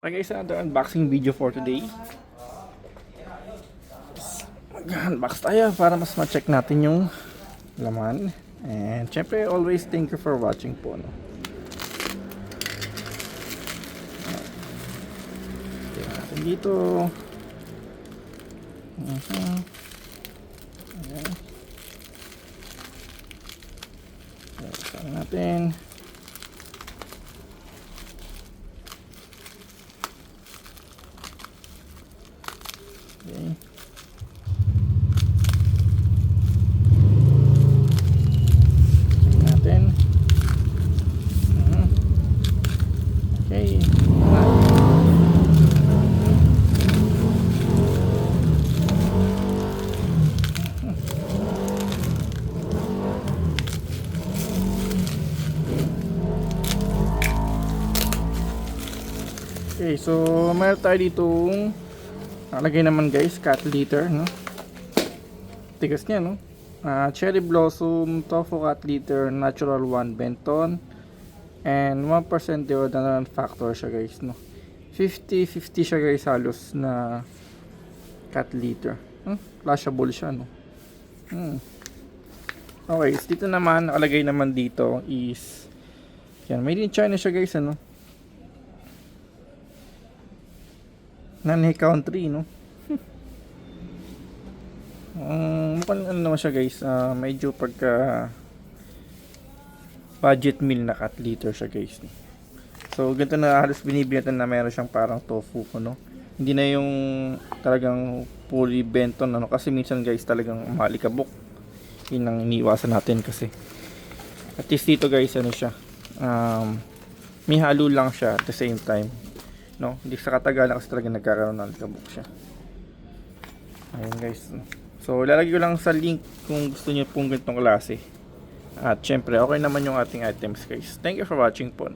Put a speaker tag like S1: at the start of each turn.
S1: Okay guys, another unboxing video for today. Mag-unbox tayo para mas ma-check natin yung laman. And syempre, always thank you for watching po. No? Tingnan natin dito. Ayan. Tingnan natin. Okay. Natin. Okay. Okay, so mayroon tayo ditong nakalagay naman guys, cat litter, no? Tigas niya, no? Cherry Blossom, Tofu Cat Litter, Natural 1 Benton, and 1% deodorant factor siya guys, no? 50-50 siya guys halos na cat litter. Flashable siya, no? Okay, so dito naman, nakalagay naman dito is yan, made in China siya guys, ano? Nanay country, no? Mukhang ano naman siya guys, medyo pagka budget meal na cat litter siya guys. So ganito na halos binibili natin na meron siyang parang tofu ko, no? Hindi na yung talagang fully benton, ano? Kasi minsan guys talagang malikabok. Yun ang iniiwasan natin kasi. At least dito guys, ano siya, may halo lang siya at the same time, no? Hindi sa katagalan kasi talaga nagkakaroon ng alikabok siya. Ayun guys. So ilalagay ko lang sa link kung gusto niyo pong ganitong klase. At syempre okay naman yung ating items guys. Thank you for watching po.